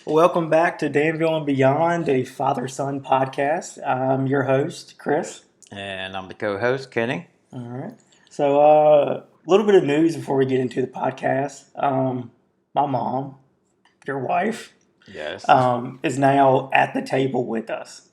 Welcome back to Danville and Beyond, a father-son podcast. I'm your host, Chris. And I'm the co-host, Kenny. All right. So, a little bit of news before we get into the podcast. My mom, your wife, Yes. is now at the table with us.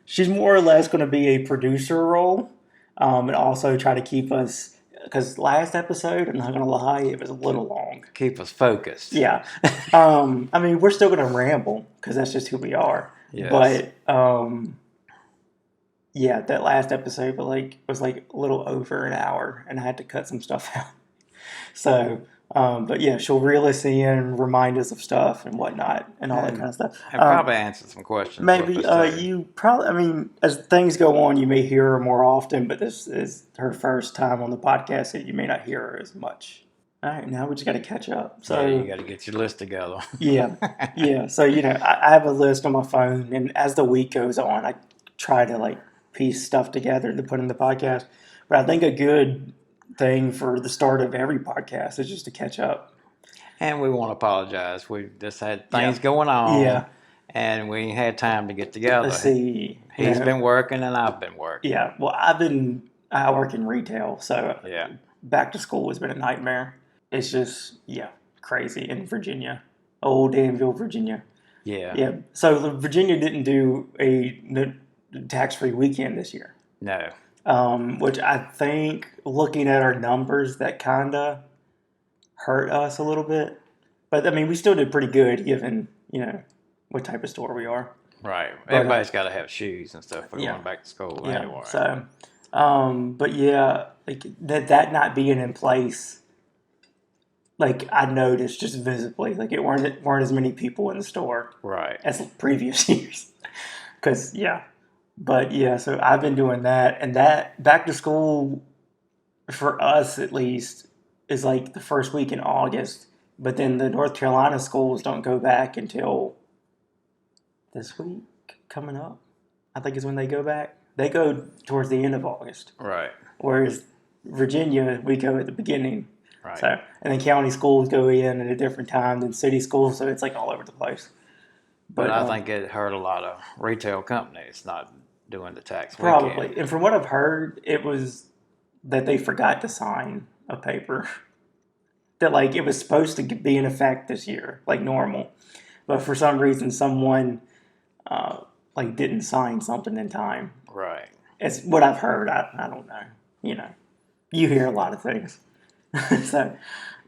She's more or less going to be a producer role, and also try to keep us. Because last episode, I'm not going to lie, it was a little long. Keep us focused. Yeah. I mean, we're still going to ramble because that's just who we are. Yes. But, yeah, that last episode was like a little over an hour, and I had to cut some stuff out. So, but yeah, she'll reel us in, remind us of stuff and whatnot, and all that kind of stuff. And probably answer some questions. Maybe you probably, I mean, as things go on, you may hear her more often, but this is her first time on the podcast, so you may not hear her as much. All right, now we just got to catch up. So you got to get your list together. yeah. So I have a list on my phone, and as the week goes on, I try to piece stuff together to put in the podcast. But I think a good thing for the start of every podcast is just to catch up. And we want to apologize. We just had things going on. Yeah. And we ain't had time to get together. Let's see. He's been working and I've been working. Yeah. Well, I work in retail, so back to school has been a nightmare. It's just, crazy in Virginia. Old Danville, Virginia. Yeah. Yeah. So Virginia didn't do a tax-free weekend this year. No. Which I think, looking at our numbers, that kind of hurt us a little bit. But, I mean, we still did pretty good given, what type of store we are. Right. Everybody's got to have shoes and stuff for going back to school anyway. So, but that not being in place, I noticed just visibly, it weren't as many people in the store. Right. As previous years. Because, so I've been doing that, and that back to school, for us at least, is the first week in August, but then the North Carolina schools don't go back until this week coming up, I think is when they go back. They go towards the end of August. Right. Whereas Virginia, we go at the beginning. Right. So, and then county schools go in at a different time than city schools, so it's all over the place. But I think it hurt a lot of retail companies not doing the tax probably weekend. And from what I've heard, it was that they forgot to sign a paper that it was supposed to be in effect this year, normal, but for some reason someone didn't sign something in time. Right. It's what I've heard. I don't know. You hear a lot of things. So,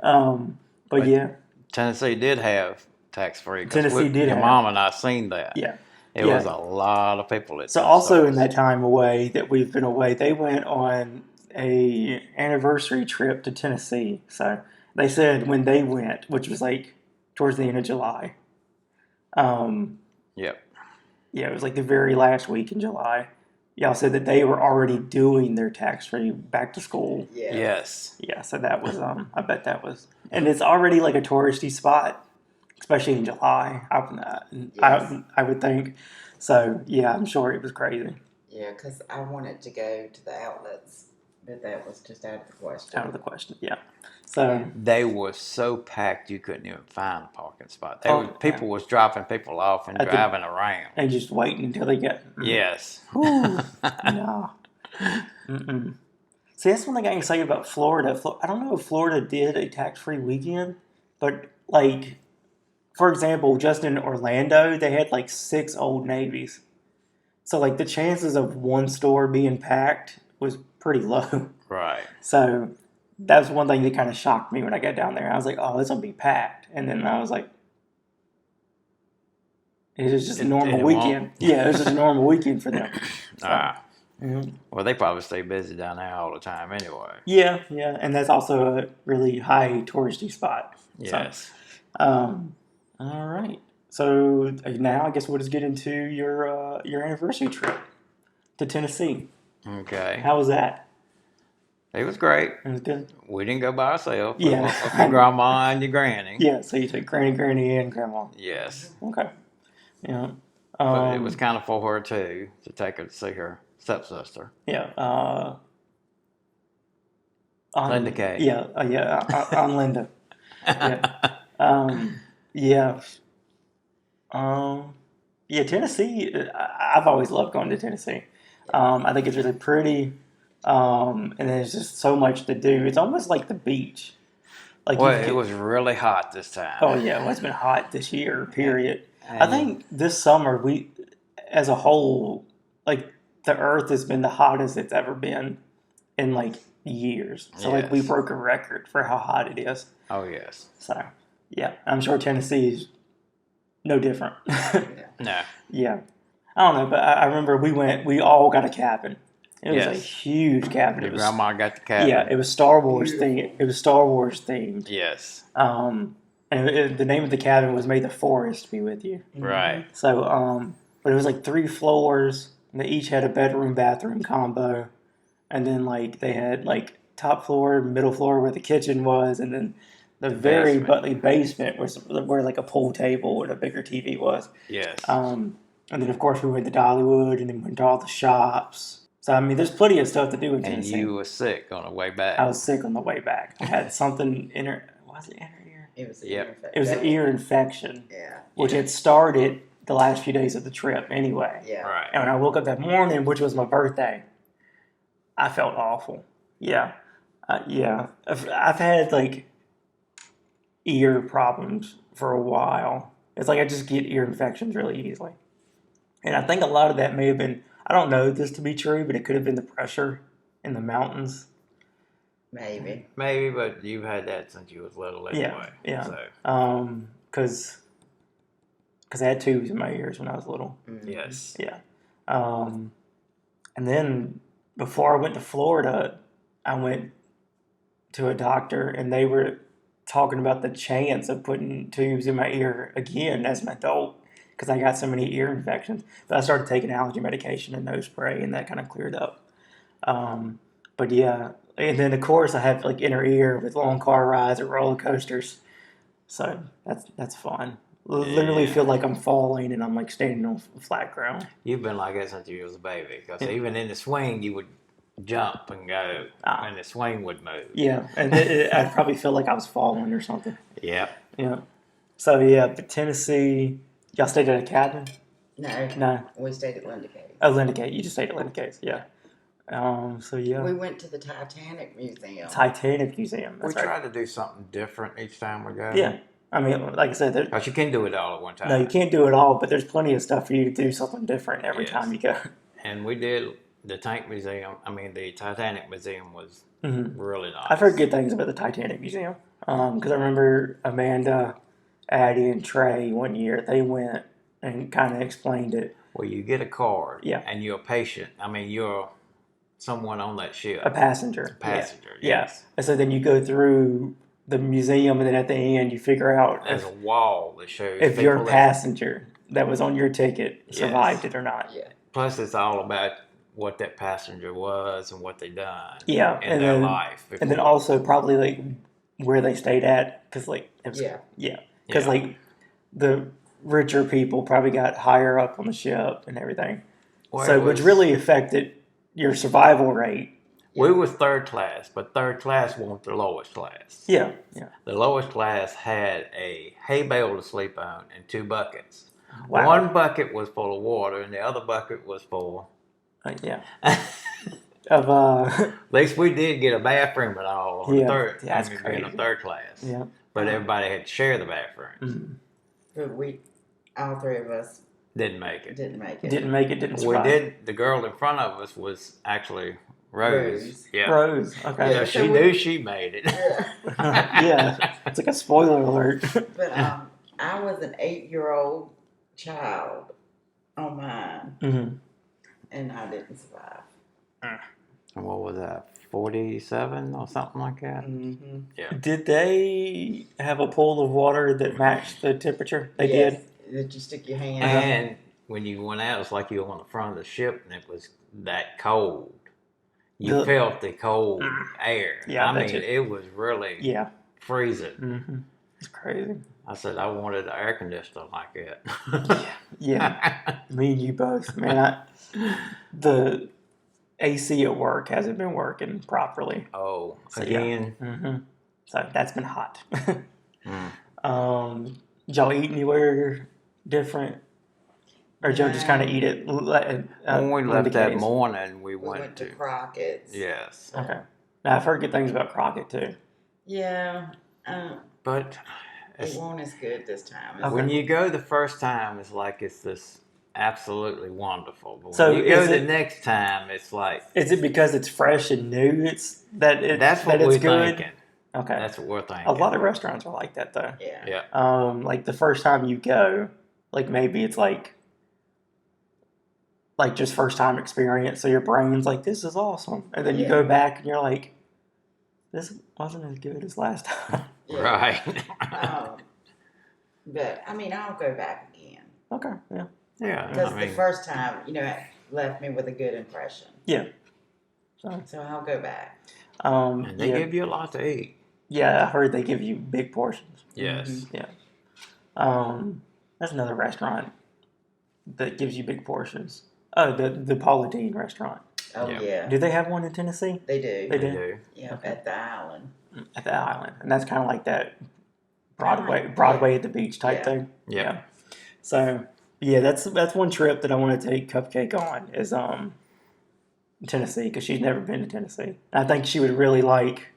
but yeah, Tennessee did have tax-free. Tennessee did. Your mom and I seen that. Yeah. It was a lot of people. So also in that time away that we've been away, they went on a anniversary trip to Tennessee. So they said when they went, which was towards the end of July. Yep. Yeah, it was the very last week in July. Y'all said that they were already doing their tax-free back to school. Yeah. Yes. Yeah, so that was, I bet that was, and it's already a touristy spot, especially in July, I would think. So, yeah, I'm sure it was crazy. Yeah, because I wanted to go to the outlets, but that was just out of the question. Out of the question, yeah. So they were so packed you couldn't even find a parking spot. People was dropping people off and driving around. And just waiting until they get... Yes. No. Mm-mm. See, that's one thing I can say about Florida. I don't know if Florida did a tax-free weekend, but, for example, just in Orlando, they had, 6 Old Navies. So, the chances of one store being packed was pretty low. Right. So... that was one thing that kind of shocked me when I got down there. I was like, oh, it's going to be packed. And then I was like, it was just a normal weekend. Yeah, it was just a normal weekend for them. So, Well, they probably stay busy down there all the time anyway. Yeah. And that's also a really high touristy spot. Yes. So, all right. So now I guess we'll just get into your anniversary trip to Tennessee. Okay. How was that? It was great. It was good. We didn't go by ourselves. Yeah. Your grandma and your granny. Yeah, so you took granny, and grandma. Yes. Okay. Yeah. But it was kind of for her, too, to take her to see her stepsister. Yeah. Linda Kay. Yeah. On Linda. Yeah. Yeah. Yeah, Tennessee. I've always loved going to Tennessee. I think it's really pretty, and there's just so much to do. It's almost like the beach. Like you Well, could it get. was really hot this time. Oh yeah, well, it's been hot this year. Period. I And think this summer we, as a whole, like the Earth has been the hottest it's ever been in like years. So like we yes. broke a record for how hot it is. Oh, yes. So yeah, I'm sure Tennessee is no different. Yeah. No. Yeah, I don't know, but I remember we went. We all got a cabin. It was a Yes. huge cabin. Your It was grandma got the cabin. yeah, it was Star Wars Beautiful. themed. It was Star Wars themed. Yes. And the name of the cabin was "May the Forest Be with You." Right. So, but it was like 3 floors. And they each had a bedroom bathroom combo, and then like they had like top floor, middle floor where the kitchen was, and then the very basement. buttly basement was where like a pool table and a bigger TV was. Yes. And then of course we went to Dollywood, and then went to all the shops. So I mean, there's plenty of stuff to do in And Tennessee. you were sick on the way back. I was sick on the way back. I had something in her. Was it in her ear? It was an Yep. ear infection. It was an ear infection, Yeah. which had started the last few days of the trip anyway. Yeah. Right. And when I woke up that morning, which was my birthday, I felt awful. Yeah. Yeah. I've had like ear problems for a while. It's like I just get ear infections really easily. And I think a lot of that may have been, I don't know this to be true, but it could have been the pressure in the mountains. Maybe. Maybe, but you've had that since you was little anyway. Yeah. So, Because I had tubes in my ears when I was little. yes. Yeah. And then before I went to Florida, I went to a doctor, and they were talking about the chance of putting tubes in my ear again as an adult because I got so many ear infections. But I started taking allergy medication and nose spray, and that kind of cleared up. But yeah, and then of course I have like inner ear with long car rides or roller coasters, so that's fun. Literally Yeah. feel like I'm falling and I'm like standing on flat ground. You've been like that since you was a baby. Because even in the swing, you would jump and go, and the swing would move. Yeah, and I'd probably feel like I was falling or something. Yep. Yeah. So yeah, but Tennessee, y'all stayed at a cabin? No. No. We stayed at Linda Cave. Oh, Linda Cave. You just stayed at Linda Cave. Yeah. So yeah, We went to the Titanic Museum. Titanic Museum. That's We right. try to do something different each time we go. Yeah. I mean, like I said, But you can do it all at one time. no, you can't do it all, but there's plenty of stuff for you to do something different every Yes. time you go. And we did the tank museum. I mean, the Titanic museum was really nice. I've heard good things about the Titanic Museum because I remember Amanda, Addie, and Trey one year. They went and kind of explained it. Well, you get a card. Yeah. And you're a patient. I mean, you're someone on that ship. A passenger. Passenger. Yeah. Yes. And so then you go through the museum, and then at the end you figure out There's a wall that shows if your people that- passenger that was on your ticket survived it or not. Yeah. Plus, it's all about what that passenger was and what they done. Yeah, In and their then life. and then before. also probably like where they stayed at because like it was, Yeah. because Yeah. like the richer people probably got higher up on the ship and everything, Well, so it which was- really affected your survival rate. We was third class, but third class wasn't the lowest class. Yeah, The lowest class had a hay bale to sleep on and 2 buckets. wow. One bucket was full of water, and the other bucket was full. Yeah, At of least we did get a bathroom and all on Yeah, the third. that's being a crazy. third class. yeah. But everybody had to share the bathroom. Mhm. But all 3 of us Didn't make it. didn't make it. Didn't make it. Didn't We survive. did. The girl in front of us was actually Rose. Rose. Yeah. Rose. Okay. So Yeah. she knew she made it. Yeah. Yeah, it's like a spoiler alert. But I was an 8-year-old child on mine, Mhm. and I didn't survive. And what was that? 47 or something like that. Mm-hmm. Did they have a pool of water that matched the temperature? They Yes, did you stick your hand up? And when you went out, it's like you were on the front of the ship, and it was that cold. You The- felt the cold air. Yeah, I I bet mean, you. it was really did. Yeah. freezing. Mm-hmm. It's crazy. I said I wanted an air conditioner like that. Yeah. Me and you both, man. The AC at work hasn't been working properly. Oh, So, yeah. again. Mm-hmm. So that's been hot. Mm. Did y'all eat anywhere different? Or Joe just kind of eat it? When we left that morning, we We went to to Crockett's. Yes. Okay. Now I've heard good things about Crockett too. Yeah. But It won't as good this time. Okay. when you go the first time, it's like it's this absolutely wonderful. But So when you go is the it- next time, it's like Is it because it's fresh and new? that's what that we're it's good. thinking. Okay. That's what we're thinking. A lot of restaurants are like that though. Yeah. Yeah. Like the first time you go, like maybe it's like just first time experience. So your brain's like, this is awesome, and then you Yeah. go back and you're like, this wasn't as good as last time. Yeah. Right. But I mean, I'll go back again Okay. Yeah. Yeah. because I the mean, first time, it left me with a good impression. Yeah. So I'll go back. and they Yeah. give you a lot to eat. Yeah, I heard they give you big portions. Yes. Yeah. That's another restaurant that gives you big portions. Oh, the Paula Deen restaurant. Oh Yeah. yeah, Do they have one in Tennessee? they do. They They do? do. Yeah, Okay. at the island. At the island, and that's kind of like that Kinda like- Broadway at the beach type Yeah. thing. Yeah. So yeah, that's one trip that I want to take Cupcake on is Tennessee because she's never been to Tennessee. And I think she would really like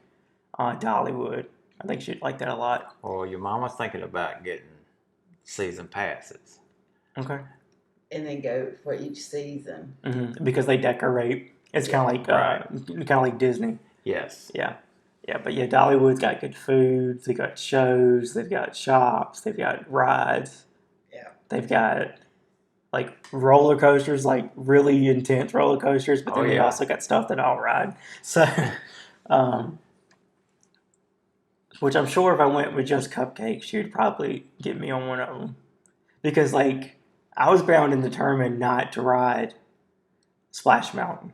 Dollywood. I think she'd like that a lot. Or your mama's thinking about getting season passes. Okay. And then go for each season. Because they decorate. It's kind of like Disney. Yes. Yeah. Yeah, but yeah, Dollywood's got good food. They've got shows. They've got shops. They've got rides. Yeah. They've got like roller coasters, like really intense roller coasters. But then they also got stuff that I'll ride. So, which I'm sure if I went with just Cupcake, she would probably get me on one of them. Because like I was bound and determined not to ride Splash Mountain,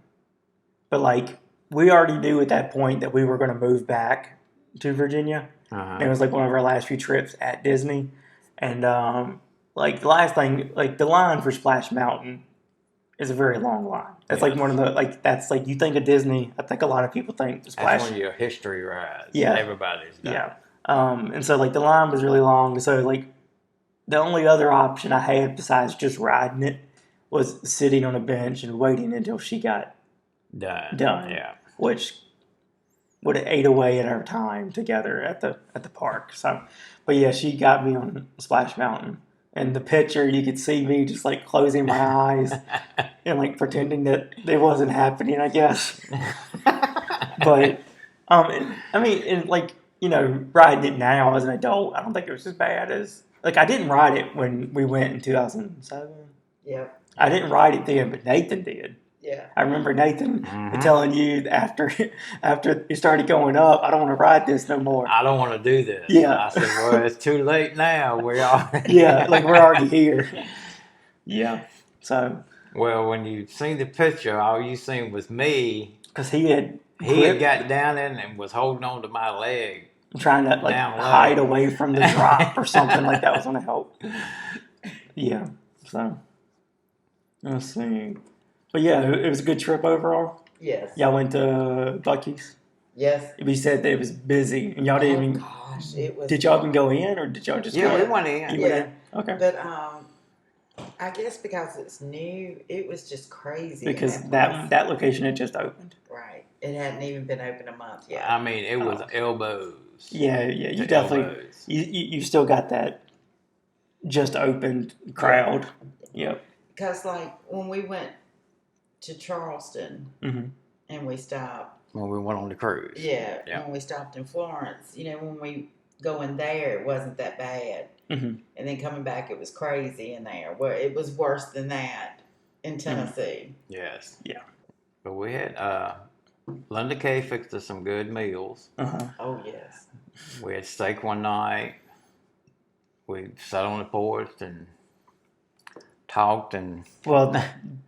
but like. We already knew at that point that we were going to move back to Virginia. Uh-huh. It was like one of our last few trips at Disney. And like the last thing, like the line for Splash Mountain is a very long line. That's like one of the, that's like you think of Disney, I think a lot of people think the Splash. That's one of your history rides. Yeah. Everybody's done. Yeah. And so like the line was really long. So like the only other option I had besides just riding it was sitting on a bench and waiting until she got Done. Yeah. Which would have ate away at our time together at the park. So, but yeah, she got me on Splash Mountain, and the picture you could see me just like closing my eyes and like pretending that it wasn't happening. I guess, but I mean, and like riding it now as an adult, I don't think it was as bad as I didn't ride it when we went in 2007. Yep. I didn't ride it then, but Nathan did. Yeah. I remember Nathan telling you after you started going up, I don't want to ride this no more. I don't want to do this. Yeah. I said, well, it's too late now. We are. Yeah, like we're already here. Yeah. So. Well, when you seen the picture, all you seen was me. Because he had got down there and was holding on to my leg. Trying to hide away from the drop or something like that was going to help. Yeah. So. Let's see. But yeah, it was a good trip overall. Yes. Y'all went to Buc-ee's? Yes. We said that it was busy, and y'all didn't even. Gosh, it was. Did y'all even go in, or did y'all just? Yeah, go we went in. You went in? Okay. But I guess because it's new, it was just crazy. Because in that location had just opened. Right. It hadn't even been open a month yet. I mean, it was elbows. Yeah. You to definitely. elbows. You still got that just opened crowd. Yep. Because like when we went to Charleston and we stopped. When we went on the cruise. Yeah. Yeah. When we stopped in Florence, when we go in there, it wasn't that bad. And then coming back, it was crazy in there. Where it was worse than that in Tennessee. Yes. Yeah. But we had Linda Kay fixed us some good meals. Oh yes. We had steak one night. We sat on the porch and talked and. Well,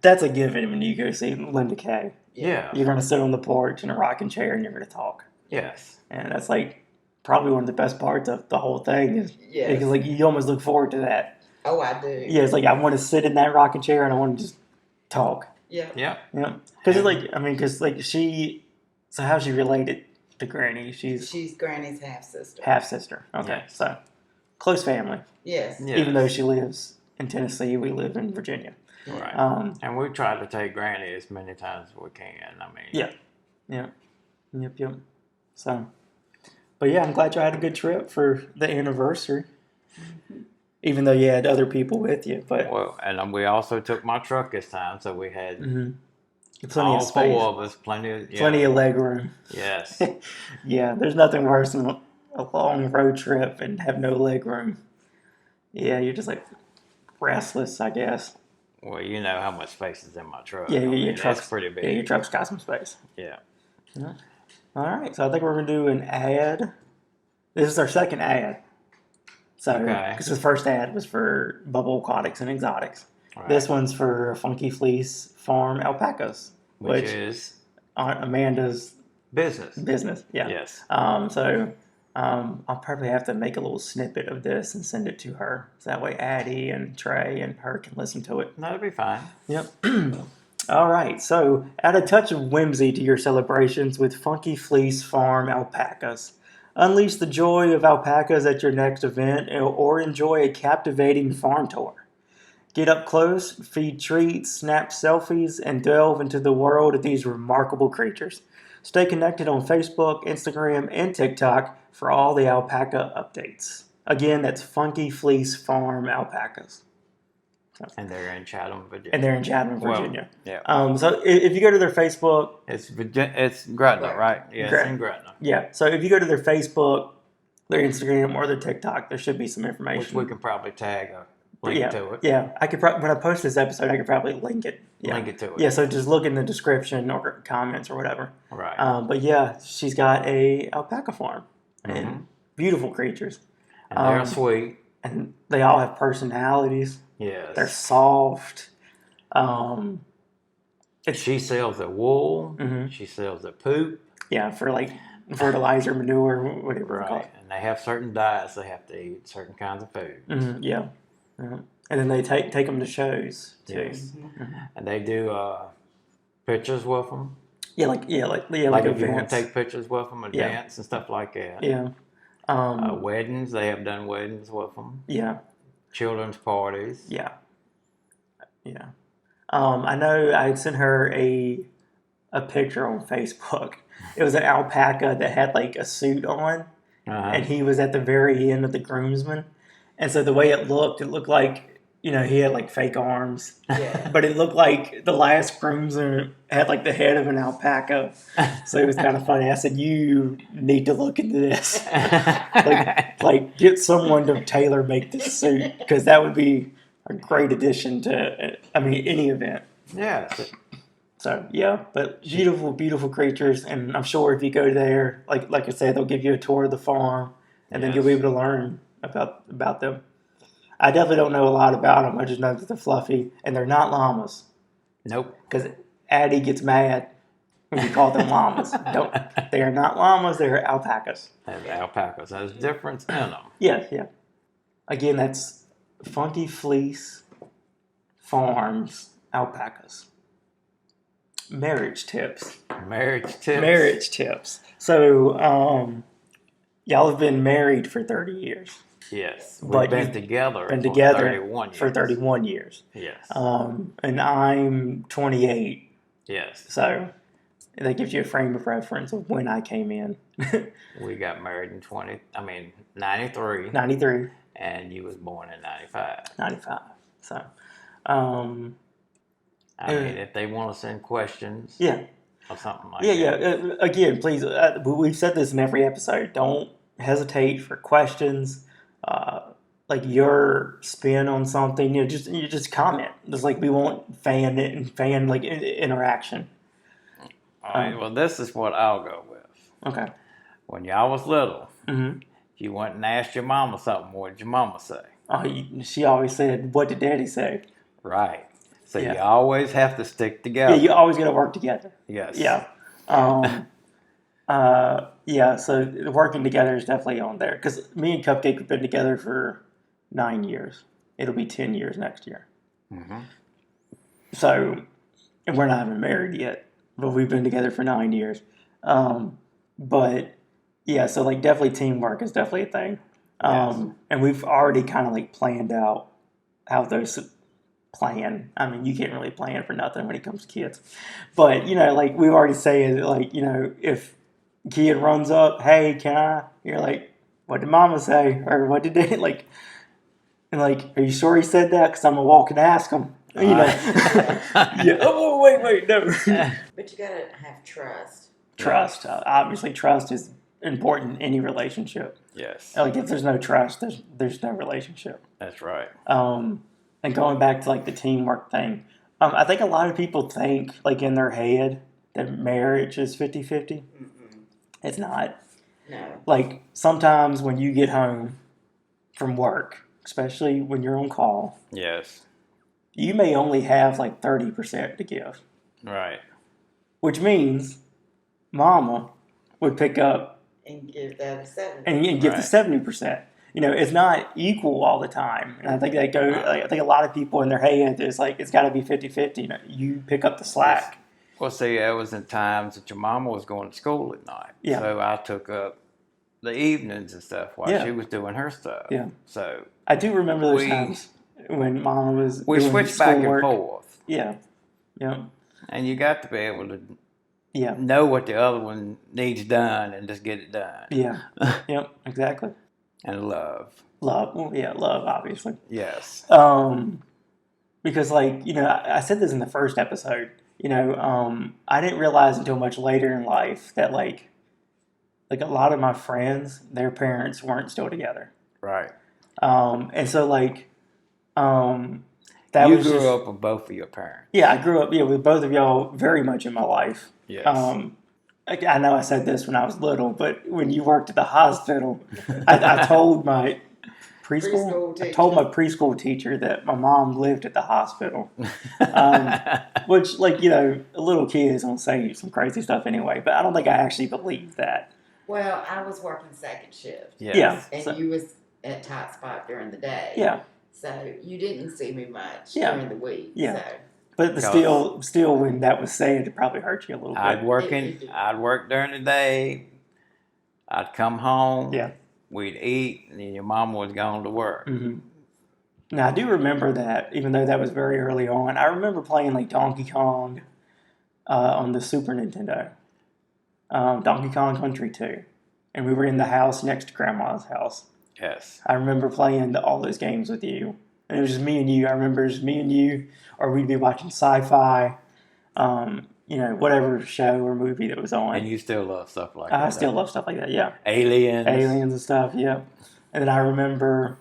that's a given when you go see Linda Kay. Yeah. You're going to sit on the porch in a rocking chair and you're going to talk. Yes. And that's like probably one of the best parts of the whole thing. Is Yes. because like you almost look forward to that. Oh, I do. Yeah, it's like I want to sit in that rocking chair and I want to just talk. Yeah. Yeah. Yeah. Because it's like, I mean, because like so how's she related to Granny? She's Granny's half sister. half sister. Okay. Yeah. So close family. Yes. Yeah. Even though she lives in Tennessee. We live in Virginia. Right. And we try to take Granny as many times as we can. I mean, Yeah. Yep. So, but yeah, I'm glad you had a good trip for the anniversary. Even though you had other people with you, but well, and we also took my truck this time, so we had plenty all of space, four of us, plenty of leg room. Yes. Yeah, there's nothing worse than a long road trip and have no leg room. Yeah, you're just like restless, I guess. Well, you know how much space is in my truck. Yeah, I mean, your truck's pretty big. Yeah, your truck's got some space. Yeah. All right, so I think we're gonna do an ad. This is our second ad. So, because the first ad was for Bubble Aquatics and Exotics. Right. This one's for Funky Fleece Farm Alpacas, which is Amanda's business. Yeah. Yes. I'll probably have to make a little snippet of this and send it to her, so that way Addie and Trey and her can listen to it. That'll be fine. Yep. All right. So, add a touch of whimsy to your celebrations with Funky Fleece Farm Alpacas. Unleash the joy of alpacas at your next event or enjoy a captivating farm tour. Get up close, feed treats, snap selfies, and delve into the world of these remarkable creatures. Stay connected on Facebook, Instagram, and TikTok for all the alpaca updates. Again, that's Funky Fleece Farm Alpacas. And they're in Chatham, Virginia. Well, yeah. So if you go to their Facebook... It's Gretna, right? Yeah, it's in Gretna. Yeah, so if you go to their Facebook, their Instagram, or their TikTok, there should be some information. Which we can probably tag a link to it. Yeah, I could when I post this episode, I could probably link it. Yeah. Link it to it. Yeah, so just look in the description or comments or whatever. Right. But yeah, she's got a alpaca farm. And beautiful creatures. And they're sweet. And they all have personalities. Yes. They're soft. She sells the wool. She sells the poop. Yeah, for like fertilizer, manure, whatever. Right. And they have certain diets they have to eat, certain kinds of food. Yeah. And then they take them to shows too. Yes. And they do pictures with them. Like if you want to take pictures with them and dance and stuff like that. Yeah. Weddings, they have done weddings with them. Yeah. Children's parties. Yeah. I know I sent her a picture on Facebook. It was an alpaca that had like a suit on, and he was at the very end of the groomsman. And so the way it looked like, he had like fake arms. Yeah. But it looked like the last groomsman had like the head of an alpaca. So it was kind of funny. I said, you need to look into this. like get someone to tailor make this suit, because that would be a great addition to, any event. Yeah. So, yeah, but beautiful creatures. And I'm sure if you go there, like I said, they'll give you a tour of the farm, and then you'll be able to learn about them. I definitely don't know a lot about them. I just know that they're fluffy, and they're not llamas. Nope. Because Addie gets mad when you call them llamas. They are not llamas. They are alpacas. They're alpacas. There's a difference in them. Yeah. Again, that's Funky Fleece Farms Alpacas. Marriage tips. So, y'all have been married for 30 years. Yes. We've been together for 31 years. Yes. And I'm 28. Yes. So that gives you a frame of reference of when I came in. We got married in 93. 93. And you was born in 95. 95. So, if they want to send questions. Yeah. Or something like that. Yeah. Again, please, we've said this in every episode. Don't hesitate for questions. Like your spin on something, you just comment. Just like we want fan interaction. All right. Well, this is what I'll go with. Okay. When y'all was little, if you went and asked your mama something, what did your mama say? She always said, "What did Daddy say?" Right. So you always have to stick together. Yeah, you always got to work together. Yes. Yeah. So working together is definitely on there, because me and Cupcake have been together for 9 years. It'll be 10 years next year. So, and we're not even married yet, but we've been together for 9 years. But yeah, so like definitely teamwork is definitely a thing. And we've already kind of like planned out how those plan. I mean, you can't really plan for nothing when it comes to kids. But, like we already say, like, if kid runs up, hey, can I? You're like, what did mama say? Or what did they, like, and like, are you sure he said that? Because I'm going to walk and ask him. Yeah. Oh, wait, no. But you gotta have trust. Trust. Obviously, trust is important in any relationship. Yes. Like, if there's no trust, there's no relationship. That's right. And going back to like the teamwork thing, I think a lot of people think like in their head that marriage is 50-50. It's not. No. Like sometimes when you get home from work, especially when you're on call, Yes. you may only have like 30% to give. Right. Which means mama would pick up And give that a 7. and give the 70%. It's not equal all the time. And I think I think a lot of people in their head is like, it's got to be 50-50. You pick up the slack. Well, see, that was in times that your mama was going to school at night. Yeah. So I took up the evenings and stuff while she was doing her stuff. Yeah. So I do remember those times when mama was we doing switched back and schoolwork. forth. Yeah. Yeah. And you got to be able to Yeah. know what the other one needs done and just get it done. Yeah. Yep. Exactly. And love. Love. Well, yeah. Love, obviously. Yes. Because like, I said this in the first episode, I didn't realize until much later in life that like a lot of my friends, their parents weren't still together. Right. And so like, that you grew up with both of your parents. Yeah, I grew up with both of y'all very much in my life. Yes. I know I said this when I was little, but when you worked at the hospital, I told my preschool teacher that my mom lived at the hospital. Which, like, a little kid is going to say some crazy stuff anyway, but I don't think I actually believed that. Well, I was working second shift. Yes. Yeah. And you was at tight spot during the day. Yeah. So you didn't see me much during the week. Yeah. So. But still, when that was said, it probably hurt you a little bit. I'd work during the day. I'd come home. Yeah. We'd eat, and then your mom was gone to work. Mm-hmm. Now, I do remember that, even though that was very early on. I remember playing like Donkey Kong on the Super Nintendo. Donkey Kong Country 2. And we were in the house next to Grandma's house. Yes. I remember playing all those games with you. And it was just me and you. I remember it was me and you, or we'd be watching sci-fi, whatever show or movie that was on. And you still love stuff like that. I still love stuff like that, yeah. Aliens and stuff, yeah. And then I remember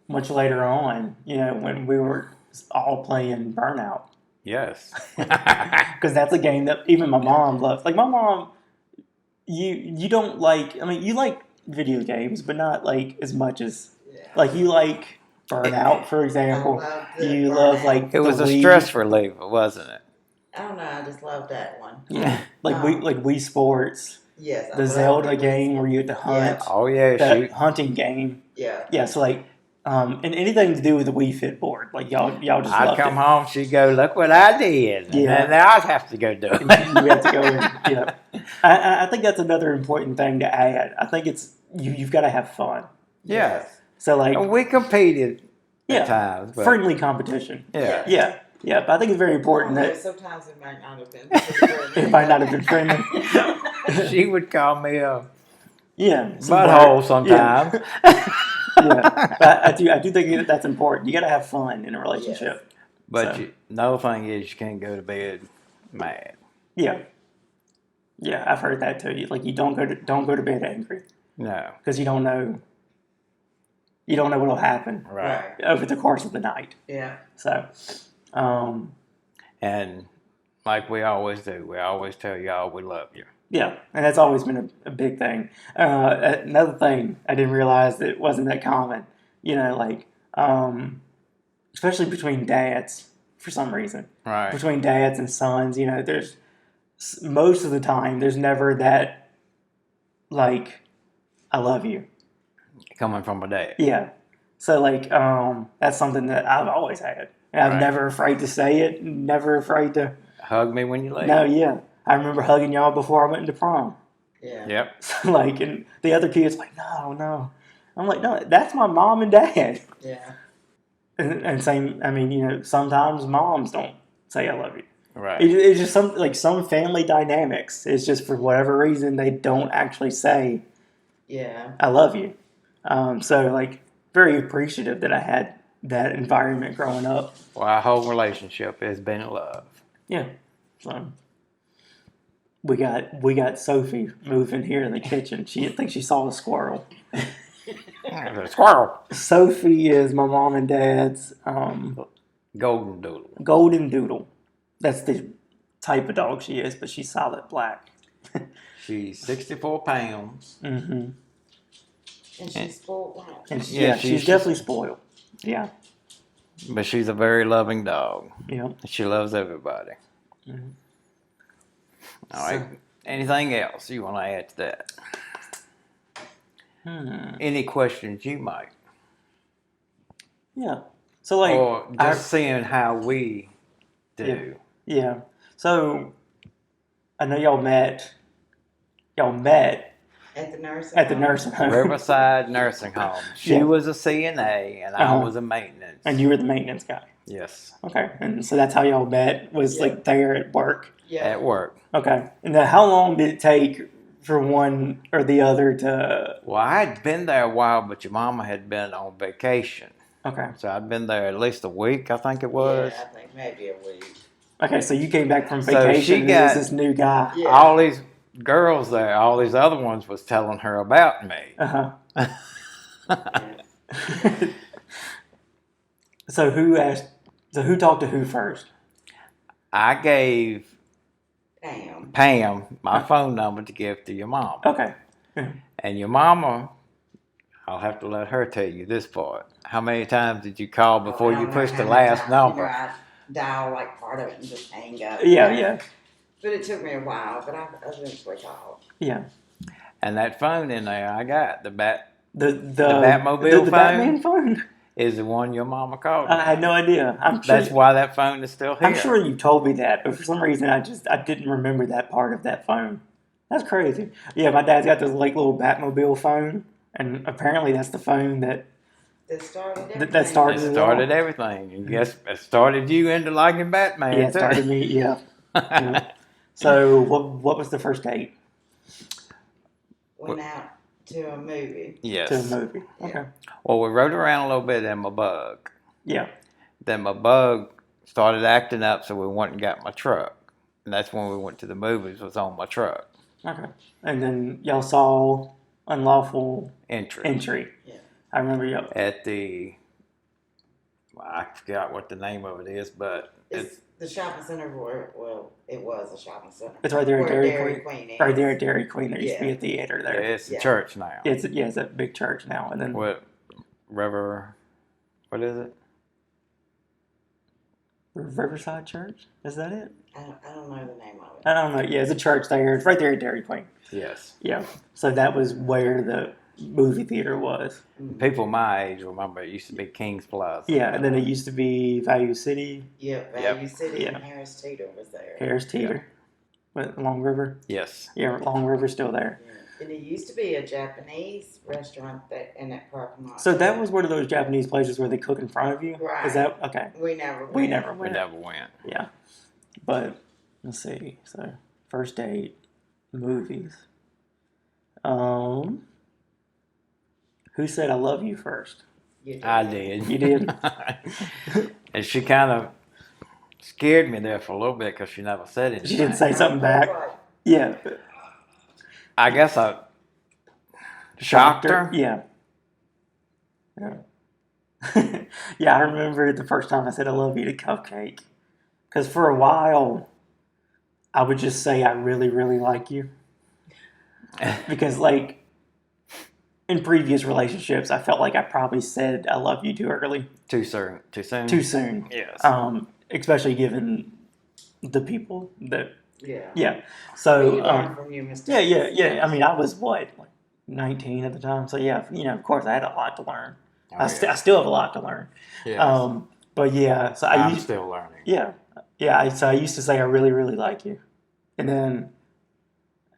much later on, when we were all playing Burnout. Yes. Because that's a game that even my mom loves. Like, my mom, you don't like, I mean, you like video games, but not like as much as, like, you like Burnout, for example. You love, like, it was a stress reliever, wasn't it? I don't know. I just love that one. Yeah, like Wii Sports. Yes. The Zelda game where you had to hunt. Yeah. Oh yeah, that hunting game. Yeah. Yeah. So like, and anything to do with the Wii Fit board, like y'all just. I'd come home, she'd go, "Look what I did," and then I'd have to go do it. You have to go. Yeah. I think that's another important thing to add. I think it's you've got to have fun. Yes. So like we competed at times, but friendly competition. Yeah. Yeah. Yeah, but I think it's very important that sometimes it might not have been friendly. It might not have been friendly. She would call me a butthole sometimes. Yeah, but I do think that's important. You got to have fun in a relationship. Yes. But the other thing is you can't go to bed mad. Yeah, yeah, I've heard that too. Like you don't go to bed angry. No, because you don't know what'll happen over the course of the night. Yeah. So. And like we always do, we always tell y'all we love you. Yeah, and that's always been a big thing. Another thing I didn't realize that it wasn't that common, especially between dads for some reason. Right. Between dads and sons, there's most of the time there's never that, like, I love you. Coming from a dad. Yeah. So, that's something that I've always had. And I'm never afraid to say it, never afraid to... Hug me when you leave. No, yeah. I remember hugging y'all before I went into prom. Yeah. Yep. So, and the other kids no. I'm like, no, that's my mom and dad. Yeah. and same. I mean, sometimes moms don't say I love you. Right. It's just some family dynamics. It's just for whatever reason they don't actually say Yeah. I love you. So like very appreciative that I had that environment growing up. Well, our whole relationship has been love. Yeah. So we got Sophie moving here in the kitchen. I think she saw a squirrel. The squirrel. Sophie is my mom and dad's Golden doodle. golden doodle. That's the type of dog she is, but she's solid black. She's 64 pounds. Mm-hmm. And she's spoiled. And Yeah, she's definitely spoiled. Yeah. But she's a very loving dog. Yeah. She loves everybody. Mhm. All right. Anything else you want to add to that? Any questions you might? Yeah. So like, Or just seeing how we do. Yeah. So I know y'all met. At the nursing at the home. nursing home. Riverside Nursing Home. She Yeah. was a CNA and I was a maintenance. And you were the maintenance guy. Yes. Okay. And so that's how y'all met, was like there at work. Yeah. At work. Okay. And then how long did it take for one or the other to... Well, I had been there a while, but your mama had been on vacation. Okay. So I'd been there at least a week, I think it was. Yeah, I think maybe a week. Okay, so you came back from So vacation she and got- there's this new guy. Yeah. All these girls there, all these other ones was telling her about me. Uh-huh. So who talked to who first? I gave Damn. Pam my phone number to give to your mom. Okay. And your mama, I'll have to let her tell you this part. How many times did you call before I you don't know pushed the how many last times, number? I dial like part of it and just hang up. Yeah. But it took me a while, but I eventually called. Yeah. And that phone in there I got, the The Batmobile the phone? Batman phone? is the one your mama called me. I had no idea. I'm sure, That's why that phone is still here. I'm sure you told me that, but for some reason I didn't remember that part of that phone. That's crazy. Yeah, my dad's got this like little Batmobile phone, and apparently that's the phone that That started everything. that started It it started all. everything. And guess it started you into liking Batman. Yeah, it too. started me. Yeah. Yeah. So what was the first date Went out to a movie. Yes. to the movie? Okay. Well, we rode around a little bit in my bug. Yeah. Then my bug started acting up, so we went and got my truck. And that's when we went to the movies, was on my truck. Okay. And then y'all saw Unlawful Entry. Yeah. I remember y'all. At the, well, I forgot what the name of it is, but It's the shopping center where, well, it was a shopping center. It's right there at Where Dairy Queen is. Right there at Dairy Queen. There used to be Yeah. a theater there. it's a Yeah. church now. It's a big church now. And then What, what is it? Riverside Church? Is that it? I don't know the name of it. I don't know. Yeah, it's a church there. It's right there at Dairy Queen. Yes. Yeah. So that was where the movie theater was. People my age remember it used to be King's Plaza. Yeah, and then it used to be Value City, Yep, Yep. Value City Yeah. and Harris Teeter was there. Harris Teeter, with Long River. Yes. Yeah, Long River's still there. Yeah. And it used to be a Japanese restaurant that in that parking lot. So that was one of those Japanese places where they cook in front of you? Right. Is that okay? We never went. We never We went. never went. Yeah. But let's see. So first date, movies. Who said I love you first? You did. I did. You did? And she kind of scared me there for a little bit because she never said anything. She didn't say something back. Right. Yeah. I guess I shocked her. Yeah. Yeah. Yeah, I remember the first time I said I love you to Cupcake. Because for a while, I would just say I really, really like you. Because, like, in previous relationships, I felt like I probably said I love you too early. Too soon. Too soon. Too soon. Yes. Especially given the people that, Yeah. yeah. You So, learn from your mistakes. yeah. I mean, I was, what, like 19 at the time? So, yeah, of course, I had a lot to learn. Oh, I still have a lot to learn. yes. But yeah, so I'm still learning. yeah. So I used to say I really, really like you, and then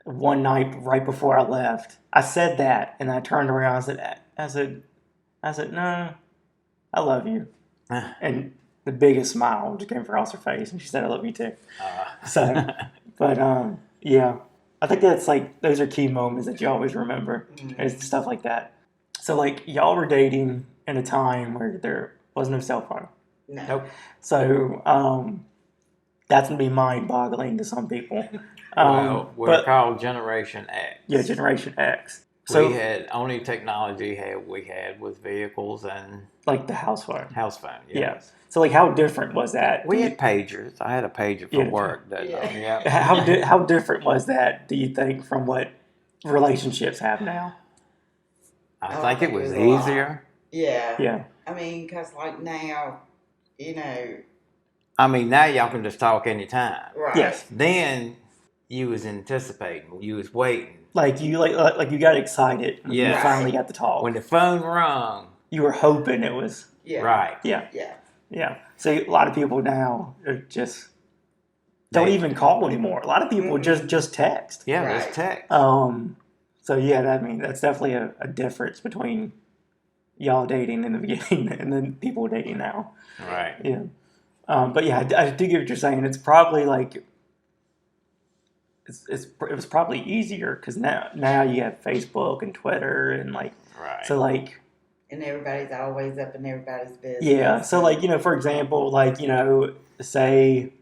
one night right before I left, I said that, and I turned around. I said, no, I love you, and the biggest smile just came across her face, and she said, "I love you too." So, but yeah, I think that's like those are key moments that you always remember. Is stuff like that. So like y'all were dating in a time where there was no cell phone. No. Nope. So that's gonna be mind-boggling to some people. Well, we're but called Generation X. yeah, Generation X. So We had only technology we had was vehicles and like the house phone. house phone. Yeah. Yes. So like how different was that? We had pagers. I had a pager for Yeah. work. Yeah. How different was that? Do you think from what relationships have now? I Oh, think it was a lot. easier. Yeah. Yeah. I mean, because like now, you know. I mean, now y'all can just talk anytime. Right. Yes. Then you was anticipating. You was waiting. Like you you got excited when you Yes. finally got to talk. When the phone rung. You were hoping it was Yeah. Right. yeah. Yeah. Yeah. So a lot of people now are just don't even call anymore. A lot of people just text. Yeah, Right. just text. So yeah, I mean that's definitely a difference between y'all dating in the beginning and then people dating now. Right. Yeah. But yeah, I do get what you're saying. It's probably like it was probably easier because now you have Facebook and Twitter and like Right. so like And everybody's always up in everybody's business. yeah. So like for example, like say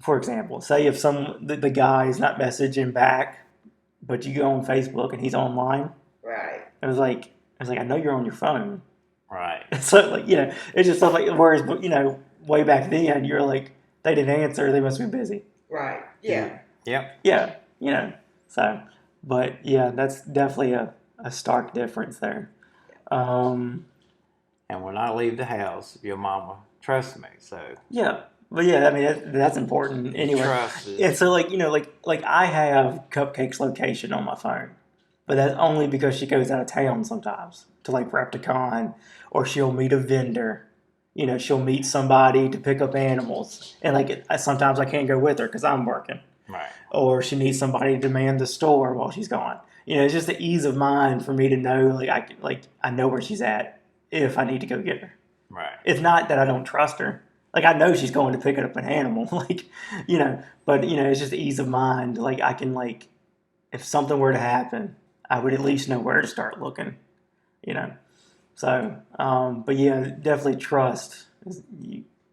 for example, say if the guy is not messaging back, but you go on Facebook and he's online. Right. It was like I know you're on your phone. Right. So like it's just stuff like whereas way back then you're like they didn't answer, they must be busy. Right. Yeah. Yep. Yeah. So but yeah, that's definitely a stark difference there. And when I leave the house, your mama trusts me. So yeah. But yeah, I mean that's important anyway. trust is, And so like I have Cupcake's location on my phone. But that's only because she goes out of town sometimes to like Repticon, or she'll meet a vendor. She'll meet somebody to pick up animals, and like sometimes I can't go with her because I'm working. right. Or she needs somebody to man the store while she's gone. It's just the ease of mind for me to know I know where she's at if I need to go get her. Right. It's not that I don't trust her. Like I know she's going to pick up an animal, but it's just the ease of mind. Like I can if something were to happen, I would at least know where to start looking. So, but yeah, definitely trust.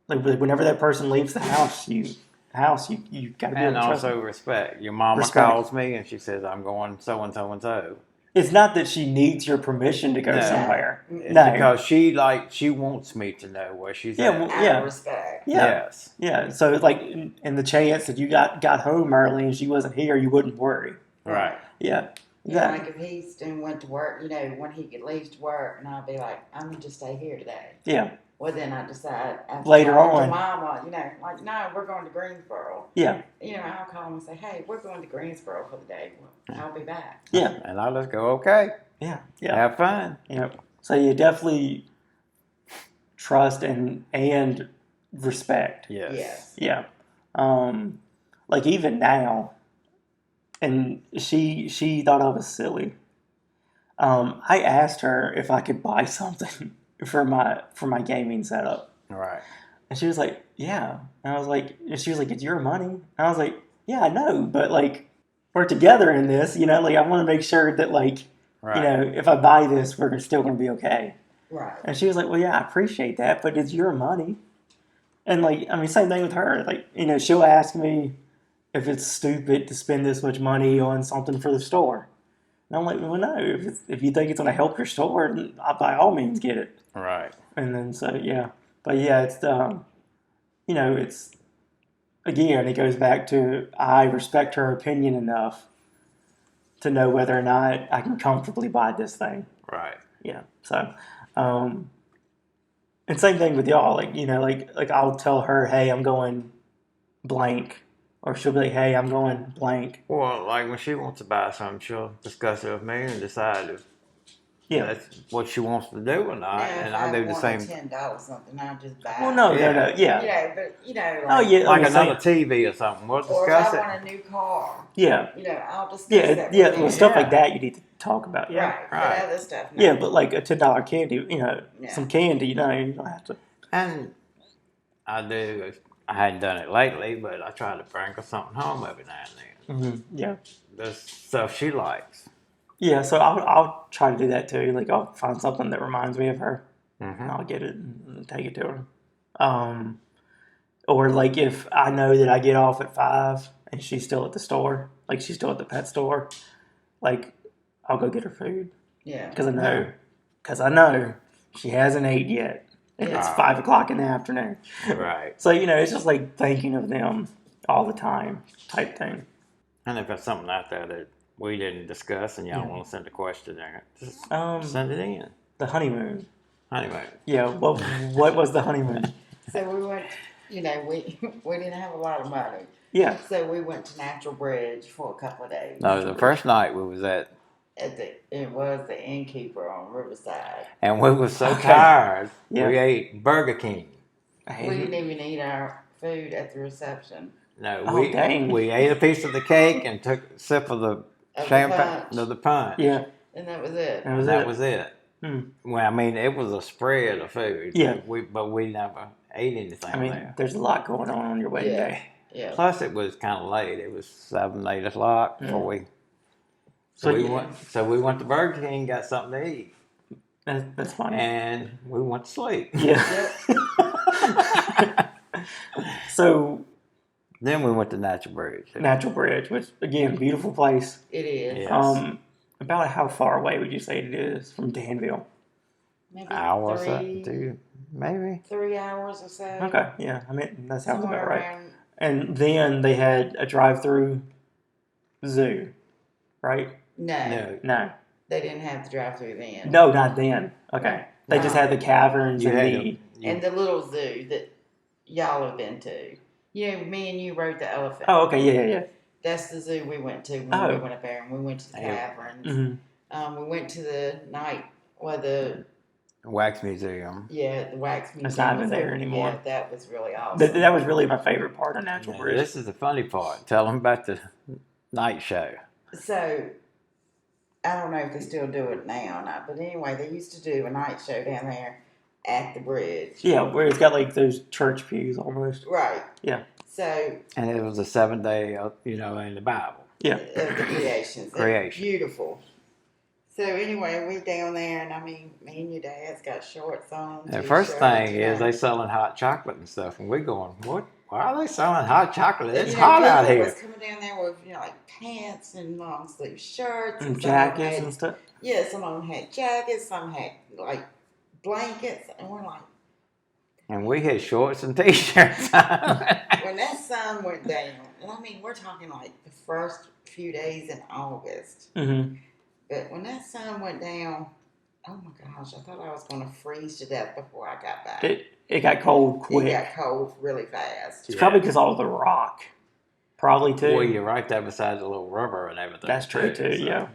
Whenever that person leaves the house, you got to be able And to trust also them. respect. Your mama Respect. calls me and she says, I'm going so and so and so. It's not that she needs your permission to go No. somewhere. It's No. because she wants me to know where she's Yeah, at. well, Out yeah. of respect. Yeah. Yes. Yeah. So like in the chance that you got home early and she wasn't here, you wouldn't worry. Right. Yeah. Yeah, like if he's and went to work, when he leaves to work, and I'll be like, I'm gonna just stay here today. Yeah. Well, then I decide after Later talking on. to Mama, like no, we're going to Greensboro. Yeah. I'll call him and say, hey, we're going to Greensboro for the day. Well, I'll be back. Yeah. And I'll just go, okay. Yeah. Yeah. Have fun. Yep. So you definitely trust and respect. Yes. Yes. Yeah. Like even now, and she thought I was silly. I asked her if I could buy something for my gaming setup, Right. and she was like, "Yeah." And I was like, she was like, "It's your money." And I was like, "Yeah, I know, but like we're together in this, like I want to make sure that like Right. if I buy this, we're still going to be okay." Right. And she was like, "Well, yeah, I appreciate that, but it's your money." And like, I mean, same thing with her. Like, she'll ask me if it's stupid to spend this much money on something for the store. And I'm like, well, no. If you think it's going to help your store, then by all means get it. Right. And then so yeah, but yeah, it's it's again, it goes back to I respect her opinion enough to know whether or not I can comfortably buy this thing. Right. Yeah. So, and same thing with y'all. Like I'll tell her, hey, I'm going blank, or she'll be like, hey, I'm going blank. Well, like when she wants to buy something, she'll discuss it with me and decide if Yeah. that's what she wants to do or not, Now, and if I do the wanted same. $10 something, I'll just buy Well, it. no, Yeah. yeah. But Oh, yeah. Like I'm another saying, TV or something. We'll or if discuss I it. want a new car, yeah. I'll discuss Yeah, that yeah. with Well, them. stuff like Yeah. that you need to talk about. Yeah. Right. Right. But other stuff, no. Yeah, but like a $10 candy, Yeah. some candy, you don't have to. And I do. I hadn't done it lately, but I try to bring her something home every now and then. Yeah. The stuff she likes. Yeah, so I'll try to do that too. Like I'll find something that reminds me of her, and Mm-hmm. I'll get it and take it to her. Or like if I know that I get off at 5 and she's still at the store, like she's still at the pet store, like I'll go get her food Yeah. because I know she hasn't ate yet, and it's Yeah. 5 o'clock in the afternoon. Right. So it's just like thinking of them all the time type thing. And if there's something out there that we didn't discuss and y'all Yeah. want to send a question there, just Um, send it in. the honeymoon. Anyway. Yeah. What was the honeymoon? So we went, we didn't have a lot of money. Yeah. So we went to Natural Bridge for a couple of days. No, the first night we was at, It was the innkeeper on Riverside. and we was so Okay. tired, Yeah. we ate Burger King. We didn't even eat our food at the reception. No, Oh, dang. we ate a piece of the cake and took a sip of the Of champagne, the of the punch. Yeah. And that was it. That was That it. was it. Hmm. Well, I mean, it was a spread of food. Yeah. But we never ate anything I mean, there. there's a lot going on your wedding Yeah. day. Yeah. Plus, it was kind of late. It was 7, 8 o'clock before we. So we yeah. went. So we went to Burger King, got something to eat, That's funny. and we went to sleep. Yeah. So Then we went to Natural Bridge. Natural Bridge, which again, beautiful place. It is. Yes. About how far away would you say it is from Danville? Maybe Hour or so, 3, 2, maybe. 3 hours or so. Okay, yeah, I mean that sounds Somewhere about right. around. And then they had a drive-through zoo, right? No, No, they didn't have the drive-through then. no, not then. Okay, they just had the caverns You and had the. And the little zoo that y'all have been to. Me and you rode the elephant. Oh, okay, yeah. That's the zoo we went to when we went up there, and we went to the Yeah. caverns. Mm-hmm. We went to the night, the Wax Museum. the wax museum. It's not even was there anymore. Yeah, that was really awesome. That was really my favorite part of Natural Now, Bridge. this is the funny part. Tell them about the night show. So, I don't know if they still do it now or not, but anyway, they used to do a night show down there at the bridge. Yeah, where it's got like those church pews almost. Right. Yeah. So, And it was a 7-day, in the Bible. Yeah. of the creations. Creation. Beautiful. So anyway, we down there, and me and your dad's got shorts on. The first t-shirts, thing is they selling hot chocolate and stuff, and we going, what? Why are they selling hot chocolate? It's You hot people out here. was coming down there with like pants and long sleeve shirts And some jackets had, and stuff. Yeah, some of them had jackets, some had like blankets, and we're like, And we had shorts and t-shirts. when that sun went down, and I mean we're talking like the first few days in August, Mm-hmm. but when that sun went down, oh my gosh, I thought I was going to freeze to death before I got back. It got cold quick. It got cold really fast. It's probably because all the rock. Probably too. Well, you're right there beside the little rubber and everything. That's true too. so. Yeah,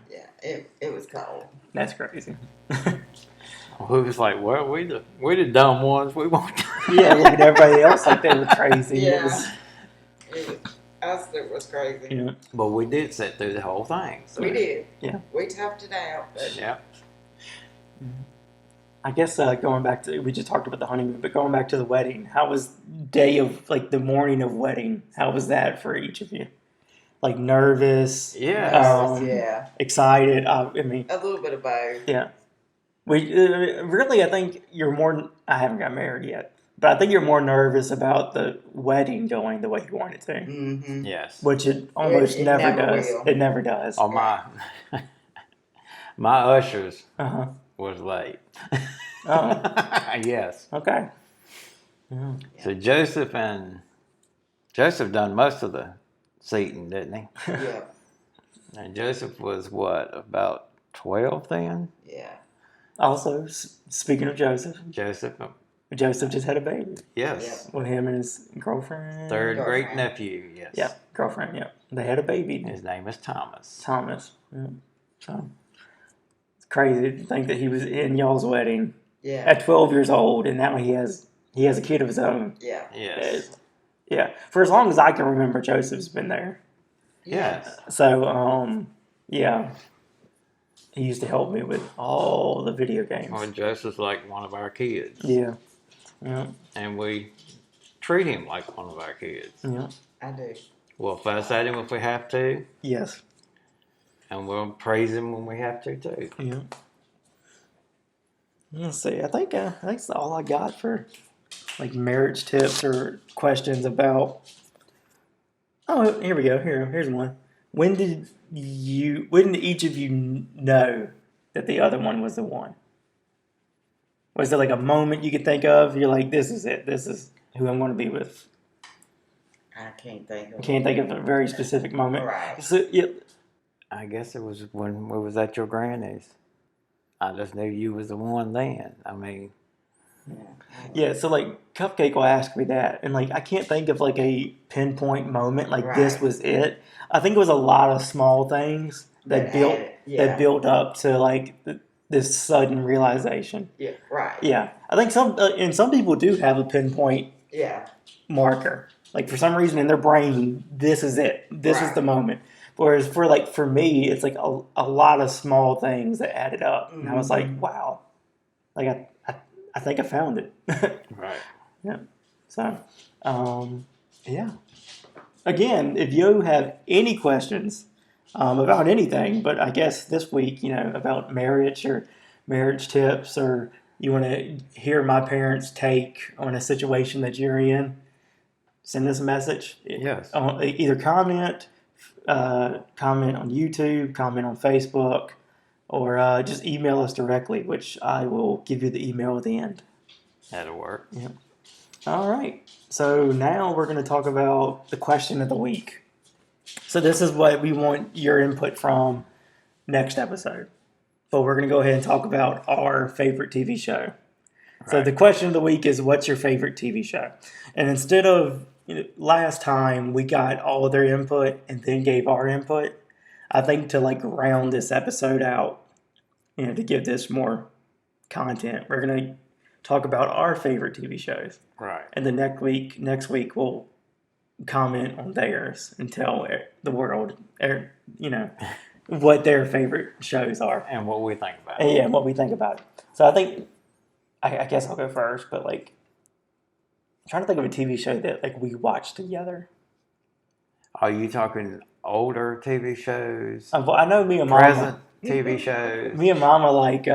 Yeah, it was cold. that's crazy. We was like, well, we the dumb ones. We won't. Yeah, look at everybody else like they were crazy. Yeah. Us, it was crazy. Yeah. But we did sit through the whole thing. So. We did. Yeah. We toughed it out. But Yeah. I guess going back to, we just talked about the honeymoon, but going back to the wedding, how was the morning of wedding? How was that for each of you? Like nervous, Yeah. yeah. excited. I mean, A little bit of both. yeah. We really, I think you're more. I haven't got married yet, but I think you're more nervous about the wedding going the way you want it to, Mm-hmm. Yes. which it almost It never never does. will. It never does. Oh my ushers Uh-huh. was late. Oh, Yes. okay. Yeah. So Joseph done most of the seating, didn't he? Yeah. And Joseph was what, about 12 then? Yeah. Also, speaking of Joseph just had a baby Yes. with him and his girlfriend. Third great Girlfriend. nephew, yes. Yeah, girlfriend. Yeah, they had a baby. His name is Thomas. Thomas. Yeah. So It's crazy to think that he was in y'all's wedding Yeah. at 12 years old, and now he has a kid of his own. Yeah. Yes. Yeah, for as long as I can remember, Joseph's been there. Yes. So, yeah, he used to help me with all the video games. Well, Joseph's like one of our kids. Yeah. And we treat him like one of our kids. Yeah. I do. We'll fuss at him if we have to, Yes. and we'll praise him when we have to too. Yeah. Let's see. I think that's all I got for like marriage tips or questions about. Oh, here we go. Here's one. When did each of you know that the other one was the one? Was there like a moment you could think of? You're like, this is it. This is who I'm going to be with. I can't think of. I can't think of a very specific moment. Right. So, yeah. I guess it was when we was at your granny's. I just knew you was the one then. I mean, Yeah, so like Cupcake will ask me that, and like I can't think of like a pinpoint moment like this Right. was it. I think it was a lot of small things that built Yeah. up to like this sudden realization. Yeah. Right. Yeah, I think some people do have a pinpoint Yeah. marker. Like for some reason in their brain, this is it. This is Right. the moment. Whereas for me, it's like a lot of small things that added up, and I was like, wow, like I think I found it. right. Yeah. So, yeah. Again, if you have any questions about anything, but I guess this week, about marriage or marriage tips, or you want to hear my parents' take on a situation that you're in, send us a message. Yes. Either comment on YouTube, comment on Facebook, or just email us directly, which I will give you the email at the end. That'll work. Yep. All right. So now we're going to talk about the question of the week. So this is what we want your input from next episode. But we're going to go ahead and talk about our favorite TV show. So the question of the week is, what's your favorite TV show? And instead of last time we got all of their input and then gave our input, I think to like round this episode out, to give this more content, we're going to talk about our favorite TV shows. Right. And the next week we'll comment on theirs and tell the world, what their favorite shows are. And what we think about And, it. yeah, what we think about it. So I think, I guess I'll go first, but like, I'm trying to think of a TV show that like we watched together. Are you talking older TV shows? I know me and Mama. Present TV shows? Me and Mama like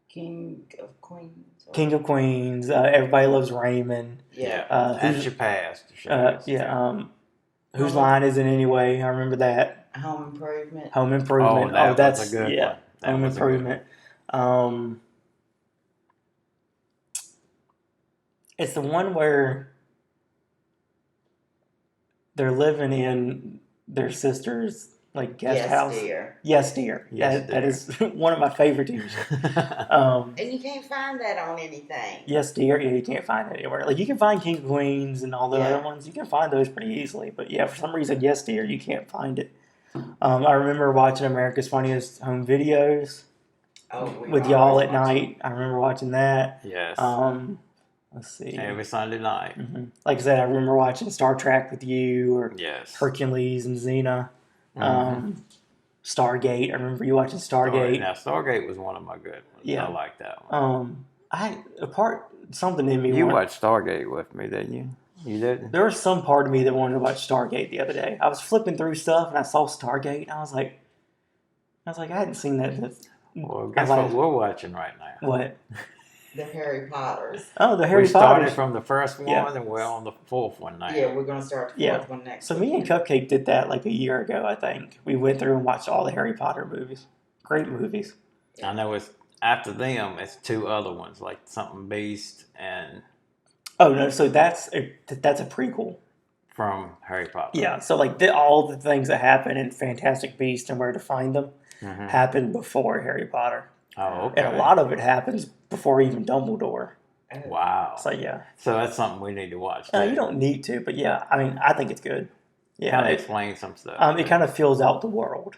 King of Queens. King of Queens. Everybody Loves Raymond. Yeah. That's your past shows. Whose Line Is It Anyway? I remember that. Home Improvement. Home Improvement. Oh, that's was a good yeah. one. That Home was a good Improvement. It's the one where they're living in their sister's like guest Yes, house. dear. Yes, dear. Yes, That is one of my favorite TV shows. And you can't find that on anything. Yes, dear. Yeah, you can't find it anywhere. Like you can find King of Queens and all the Yeah. other ones. You can find those pretty easily. But yeah, for some reason, Yes, dear, you can't find it. I remember watching America's Funniest Home Videos with y'all at night. I remember watching that. Yes. Let's see. Every Sunday night. Like I said, I remember watching Star Trek with you, or Yes. Hercules and Xena. Stargate. I remember you watching Stargate. Now, Stargate was one of my good ones. Yeah. I like that one. Something in me. You watched Stargate with me, didn't you? You didn't? There was some part of me that wanted to watch Stargate the other day. I was flipping through stuff and I saw Stargate. And I was like, I hadn't seen that. Well, guess what we're watching right now? What? The Harry Potters. Oh, the Harry We started Potter. from the first one, Yeah. and we're on the fourth one now. Yeah, we're going to start the fourth one next So me and weekend. Cupcake did that like a year ago, I think. We went through and watched all the Harry Potter movies. Great movies. I know it's after them. It's two other ones, like something Beast and Oh no, so that's a prequel. from Harry Potter. Yeah, so like all the things that happen in Fantastic Beasts and Where to Find Them happened before Harry Potter. Oh, okay. And a lot of it happens before even Dumbledore. Wow. So yeah. So that's something we need to watch. You don't need to, but yeah, I mean, I think it's good. Yeah, Kind of it, explain some stuff. it kind of fills out the world.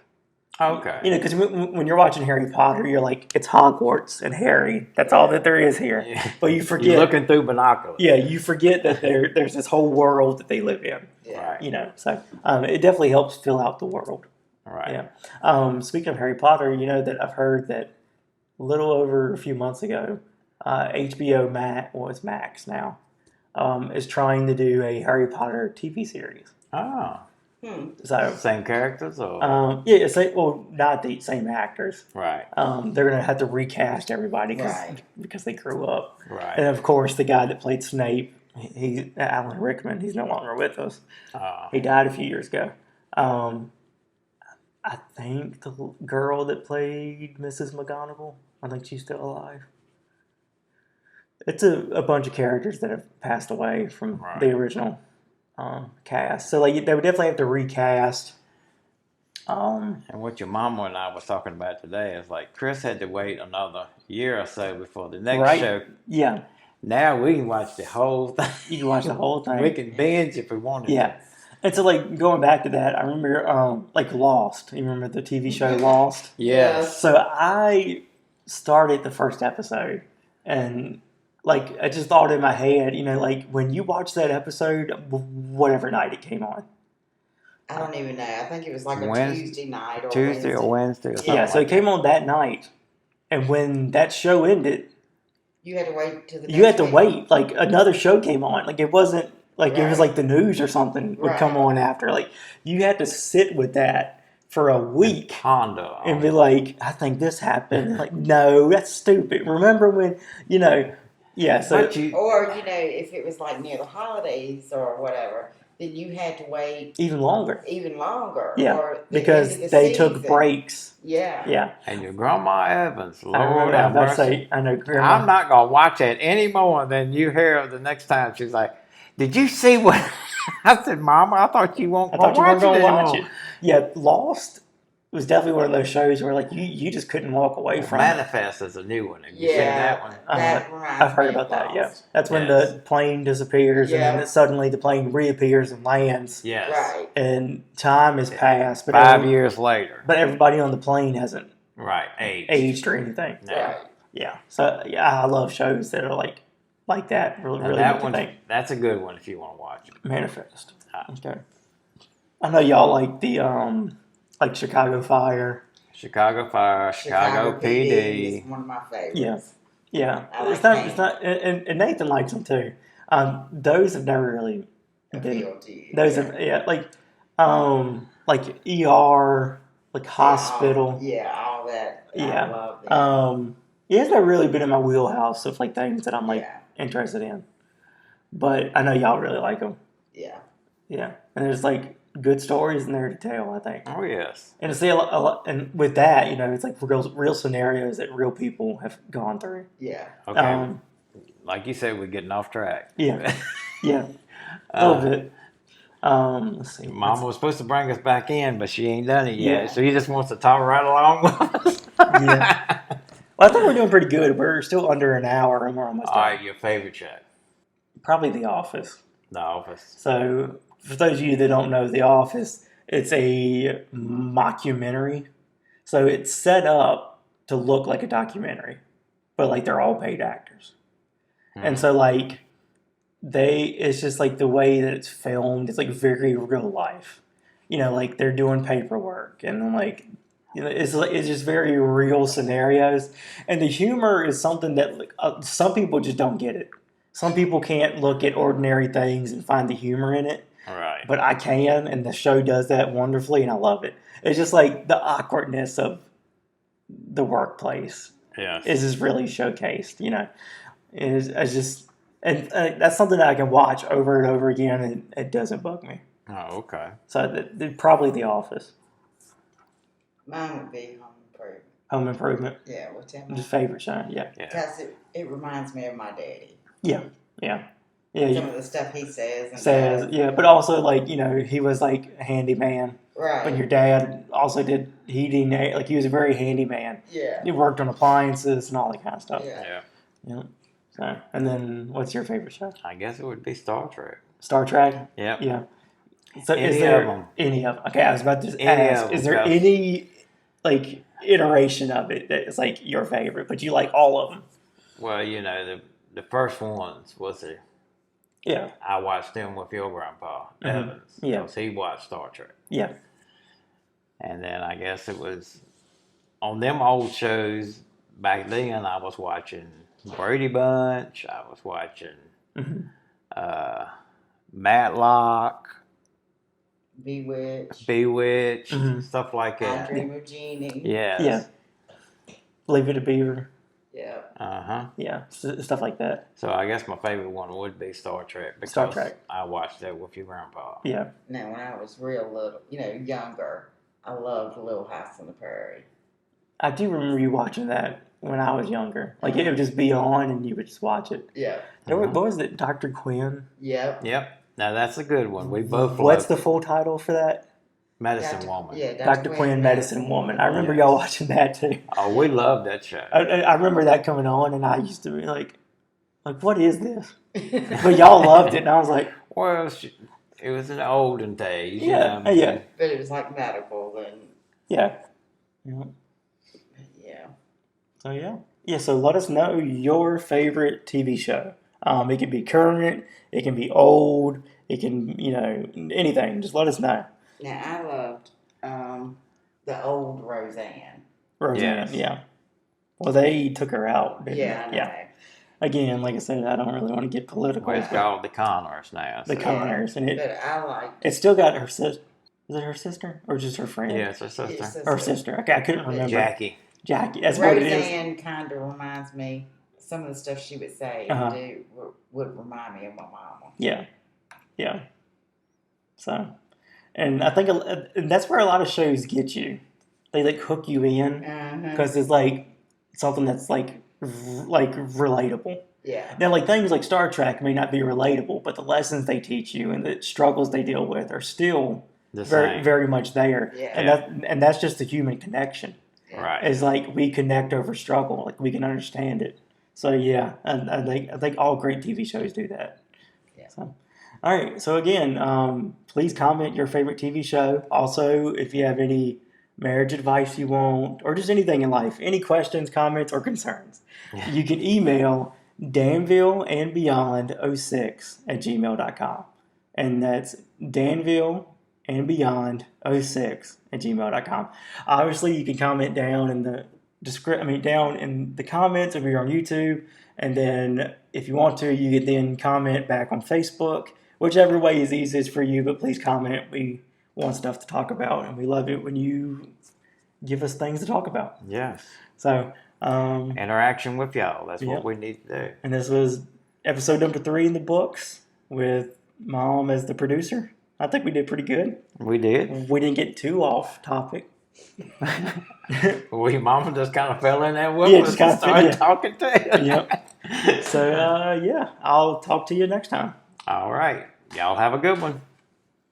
Okay. You know, because when you're watching Harry Potter, you're like, it's Hogwarts and Harry. That's all that there is here. Yeah. But you You're forget. looking through binoculars. Yeah, you forget that there's this whole world that they live in. Yeah. Right. You know, so it definitely helps fill out the world. Right. Yeah. Speaking of Harry Potter, you know that I've heard that a little over a few months ago, HBO Max now, is trying to do a Harry Potter TV series. Oh. So Same characters or yeah, it's like, well, not the same actors. right. They're gonna have to recast everybody Right. because they grew up. Right. And of course, the guy that played Snape, he's Alan Rickman. He's no longer with us. He died a few years ago. I think the girl that played Mrs. McGonagall, I think she's still alive. It's a bunch of characters that have passed away from the original cast. So like they would definitely have to recast. And what your mama and I was talking about today is like Chris had to wait another year or so before the next show. Yeah. Now we can watch the whole thing. You can watch the whole thing. We can binge if we wanted Yeah. to. And so, like, going back to that, I remember, like, Lost. You remember the TV show Lost? Yes. So I started the first episode, and, like, I just thought in my head, you know, like, when you watch that episode, whatever night it came on. I don't even know. I think it was like a Tuesday night or Tuesday or Wednesday or something. Yeah, so it came on that night. And when that show ended, you had to wait till the you had next to week. wait. Like, another show came on. Like, it wasn't. Like, it was like the news or something would come on after. Like, you had to sit with that for a week and be like, I think this happened. Like, no, that's stupid. Remember when, you know, yeah. So, or, you know, if it was like near the holidays or whatever, then you had to wait even longer. Yeah. Or because they took breaks. Yeah. Yeah. And your Grandma Evans, Lord I know Grandma. I'm not going to watch it any more than you hear the next time. She's like, did you see what? I said, Mama, I thought you weren't going to watch it. Yeah, Lost was definitely one of those shows where like you just couldn't walk away from. Manifest is a new one. Have you seen that one? I've heard about that. Yeah, that's when the plane disappears and then suddenly the plane reappears and lands. Yes. Right. And time has passed, but 5 years later. But everybody on the plane hasn't aged or anything. No. Right. Yeah. So yeah, I love shows that are like that. Really that one. That's a good one if you want to watch it. Manifest. Okay. I know y'all like the like Chicago Fire. Chicago PD is one of my favorites. Yeah. Like it's not, and Nathan likes them too. Those have never really been. Those have like ER, like hospital. All that. Yeah. I love them. It's not really been in my wheelhouse of like things that I'm like interested in. But I know y'all really like them. Yeah. Yeah. And there's like good stories in there to tell, I think. Oh, yes. And to see a lot, and with that, you know, it's like real scenarios that real people have gone through. Yeah. Okay. Like you said, we're getting off track. Yeah. Yeah. A little bit. Let's see. Mama was supposed to bring us back in, but she ain't done it yet. So he just wants to talk right along with us. Yeah. Well, I think we're doing pretty good. We're still under an hour, and we're almost done. All right, your favorite show? Probably The Office. The Office. So, for those of you that don't know The Office, it's a mockumentary. So, it's set up to look like a documentary, but like they're all paid actors. And so, like, it's just like the way that it's filmed, it's like very real life. You know, like they're doing paperwork and like, you know, it's just very real scenarios. And the humor is something that like, some people just don't get it. Some people can't look at ordinary things and find the humor in it. Right. But I can, and the show does that wonderfully, and I love it. It's just like the awkwardness of the workplace is just really showcased, you know. It's just, and that's something that I can watch over and over again, and it doesn't bug me. Oh, okay. So probably The Office. Mine would be Home Improvement. Home Improvement. Yeah, what's that? Just favorite show, yeah. Because it reminds me of my daddy. Yeah. Some of the stuff he says. Yeah, but also like, you know, he was like a handyman. Right. But your dad also did heating, like he was a very handy man. Yeah. He worked on appliances and all that kind of stuff. Yeah. So, and then what's your favorite show? I guess it would be Star Trek. Star Trek? Yep. Yeah. So Any of them. Any of them? Okay, I was about to ask, is there any like iteration of it that is like your favorite, but you like all of them. Well, the first ones was Yeah. I watched them with your grandpa Evans Yeah. because he watched Star Trek, Yeah. and then I guess it was on them old shows back then. I was watching Brady Bunch. I was watching Matlock, Bewitched, stuff like I that. Dream of Jeannie. Yes. Yeah. Leave It a Beaver. Yeah. Yeah. Stuff like that. So I guess my favorite one would be Star Trek because Star Trek. I watched that with your grandpa. Yeah. Now, when I was real little, younger, I loved Little House on the Prairie. I do remember you watching that when I was younger. Like, it would just be on and you would just watch it. Yeah. What was it? Dr. Quinn? Yep. Now that's a good one. We both What's loved the full title for that? Medicine Woman. Yeah, Dr. Quinn, Medicine Woman. I remember y'all watching that too. Oh, we loved that show. I remember that coming on, and I used to be like, what is this? But y'all loved it, and I was like, Well, it was in the olden days. Yeah, yeah. But it was like medical then. yeah. Yeah. So, yeah. Yeah, so let us know your favorite TV show. It can be current, it can be old, it can, anything. Just let us know. Now, I loved the old Roseanne. Roseanne, yeah. Well, they took her out, didn't Yeah, I they? know. Yeah. Again, like I said, I don't really want to get political. Well, it's called The Connors now. The Connors, and But I liked it's still got her sister. Is it her sister or just her friend? Yeah, it's her sister. Her sister. Okay, I couldn't remember. Jackie. That's what it is. Roseanne kind of reminds me, some of the stuff she would say and do would remind me of my mama. Yeah. Yeah. So, and I think and that's where a lot of shows get you. They like hook you in because it's like something that's like relatable. Yeah. Now, like things like Star Trek may not be relatable, but the lessons they teach you and the struggles they deal with are still very, very much there. Yeah. And that's just the human connection. Right. It's like we connect over struggle, like we can understand it. So yeah, I think all great TV shows do that. Yeah. So, all right. So again, please comment your favorite TV show. Also, if you have any marriage advice you want, or just anything in life, any questions, comments, or concerns, you can email danvilleandbeyond06@gmail.com. And that's danvilleandbeyond06@gmail.com. Obviously, you can comment down in the down in the comments if you're on YouTube. And then if you want to, you can then comment back on Facebook. Whichever way is easiest for you, but please comment. We want stuff to talk about, and we love it when you give us things to talk about. Yes. So, interaction with y'all. That's what we need to do. And this was episode number 3 in the books with Mom as the producer. I think we did pretty good. We did. We didn't get too off topic. Mama just kind of fell in there with us just kind and of started talking to you. Yep. So, I'll talk to you next time. All right. Y'all have a good one.